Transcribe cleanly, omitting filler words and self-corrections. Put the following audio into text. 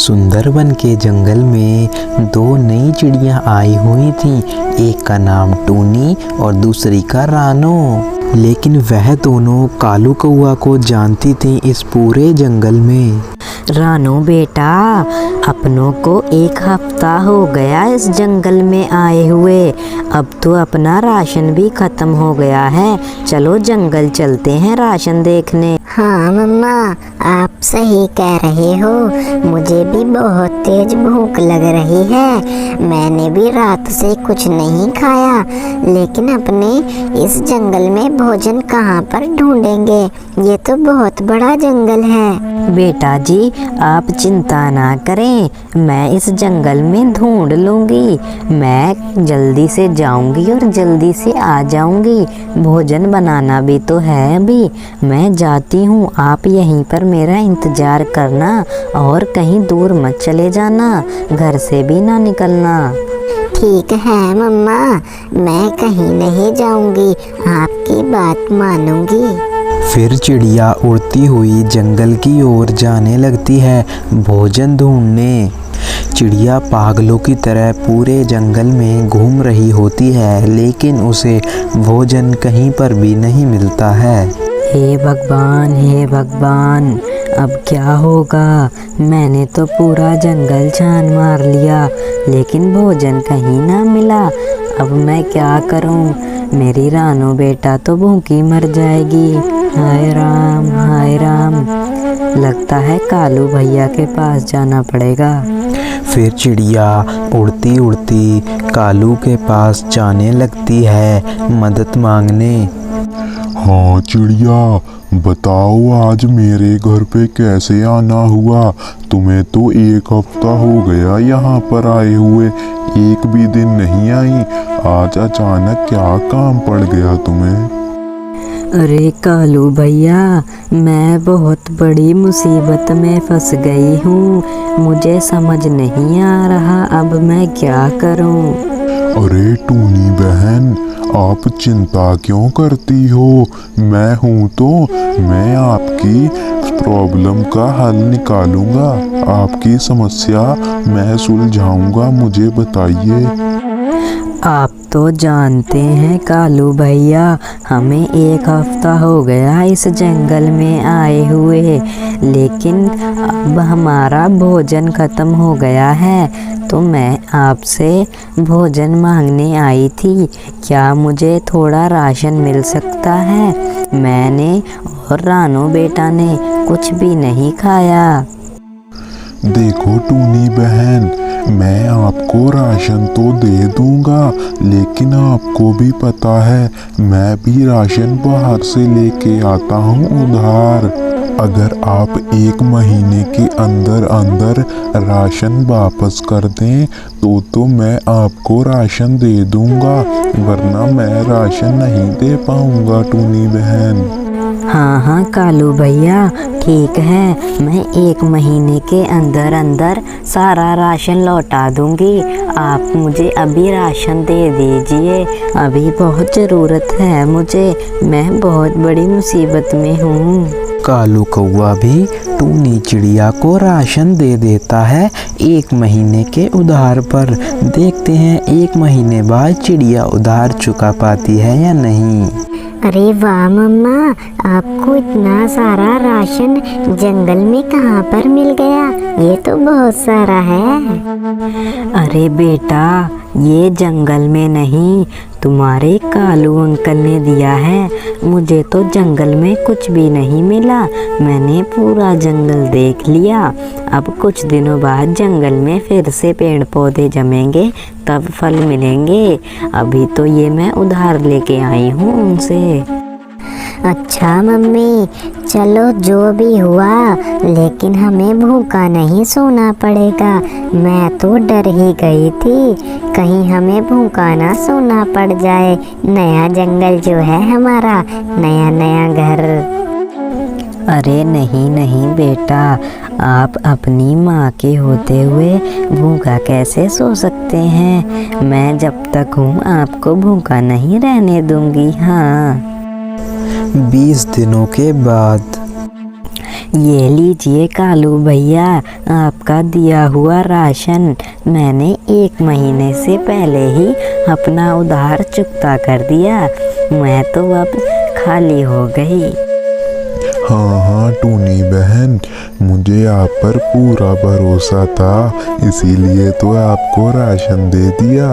सुंदरबन के जंगल में दो नई चिड़ियाँ आई हुई थीं। एक का नाम टूनी और दूसरी का रानो। लेकिन वह दोनों कालू कौआ को जानती थीं इस पूरे जंगल में। रानो बेटा, अपनों को एक हफ्ता हो गया इस जंगल में आए हुए। अब तो अपना राशन भी खत्म हो गया है। चलो जंगल चलते हैं राशन देखने। हाँ मम्मा, आप सही कह रहे हो। मुझे भी बहुत तेज भूख लग रही है। मैंने भी रात से कुछ नहीं खाया, लेकिन अपने इस जंगल में भोजन कहाँ पर ढूंढेंगे? ये तो बहुत बड़ा जंगल है। बेटा जी, आप चिंता ना करें, मैं इस जंगल में ढूंढ लूँगी। मैं जल्दी से जाऊँगी और जल्दी से आ जाऊँगी। भोजन बनाना भी तो है अभी। मैं जाती हूँ, आप यहीं पर मेरा इंतज़ार करना और कहीं दूर मत चले जाना, घर से भी ना निकलना। ठीक है मम्मा, मैं कहीं नहीं जाऊँगी, आपकी बात मानूंगी। फिर चिड़िया उड़ती हुई जंगल की ओर जाने लगती है भोजन ढूंढने। चिड़िया पागलों की तरह पूरे जंगल में घूम रही होती है, लेकिन उसे भोजन कहीं पर भी नहीं मिलता है। हे भगवान, अब क्या होगा? मैंने तो पूरा जंगल छान मार लिया, लेकिन भोजन कहीं ना मिला। अब मैं क्या करूं? मेरी रानो बेटा तो भूखी मर जाएगी। हाय राम, लगता है कालू भैया के पास जाना पड़ेगा। फिर चिड़िया उड़ती उड़ती कालू के पास जाने लगती है मदद मांगने। हाँ चिड़िया, बताओ आज मेरे घर पे कैसे आना हुआ? तुम्हें तो एक हफ्ता हो गया यहाँ पर आए हुए, एक भी दिन नहीं आई। आज अचानक क्या काम पड़ गया तुम्हें? अरे कालू भैया, मैं बहुत बड़ी मुसीबत में फंस गई हूँ। मुझे समझ नहीं आ रहा अब मैं क्या करूँ। अरे टूनी बहन, आप चिंता क्यों करती हो? मैं हूँ तो मैं आपकी प्रॉब्लम का हल निकालूंगा। आपकी समस्या मैं सुलझाऊंगा। मुझे बताइए। आप तो जानते हैं कालू भैया, हमें एक हफ्ता हो गया इस जंगल में आए हुए, लेकिन अब हमारा भोजन खत्म हो गया है। तो मैं आपसे भोजन मांगने आई थी। क्या मुझे थोड़ा राशन मिल सकता है? मैंने और रानो बेटा ने कुछ भी नहीं खाया। देखो टूनी बहन, मैं आपको राशन तो दे दूंगा, लेकिन आपको भी पता है मैं भी राशन बाहर से लेके आता हूँ उधार। अगर आप एक महीने के अंदर अंदर राशन वापस कर दें तो मैं आपको राशन दे दूंगा, वरना मैं राशन नहीं दे पाऊंगा टूनी बहन। हाँ कालू भैया, ठीक है, मैं एक महीने के अंदर अंदर सारा राशन लौटा दूंगी। आप मुझे अभी राशन दे दीजिए, अभी बहुत ज़रूरत है मुझे। मैं बहुत बड़ी मुसीबत में हूँ। कालू कौआ भी टूनी चिड़िया को राशन दे देता है 1 महीने के उधार पर। देखते हैं 1 महीने बाद चिड़िया उधार चुका पाती है या नहीं। अरे वाह मम्मा, आपको इतना सारा राशन जंगल में कहाँ पर मिल गया? ये तो बहुत सारा है। अरे बेटा, ये जंगल में नहीं, तुम्हारे कालू अंकल ने दिया है। मुझे तो जंगल में कुछ भी नहीं मिला। मैंने पूरा जंगल देख लिया। अब कुछ दिनों बाद जंगल में फिर से पेड़ पौधे जमेंगे, तब फल मिलेंगे। अभी तो ये मैं उधार लेके आई हूँ उनसे। अच्छा मम्मी, चलो जो भी हुआ, लेकिन हमें भूखा नहीं सोना पड़ेगा। मैं तो डर ही गई थी, कहीं हमें भूखा ना सोना पड़ जाए। नया जंगल जो है हमारा, नया नया घर। अरे नहीं बेटा, आप अपनी माँ के होते हुए भूखा कैसे सो सकते हैं? मैं जब तक हूँ आपको भूखा नहीं रहने दूंगी। हाँ 20 दिनों के बाद ये लीजिए कालू भैया, आपका दिया हुआ राशन। मैंने 1 महीने से पहले ही अपना उधार चुकता कर दिया। मैं तो अब खाली हो गई। हाँ हाँ टूनी बहन, मुझे आप पर पूरा भरोसा था, इसीलिए तो आपको राशन दे दिया।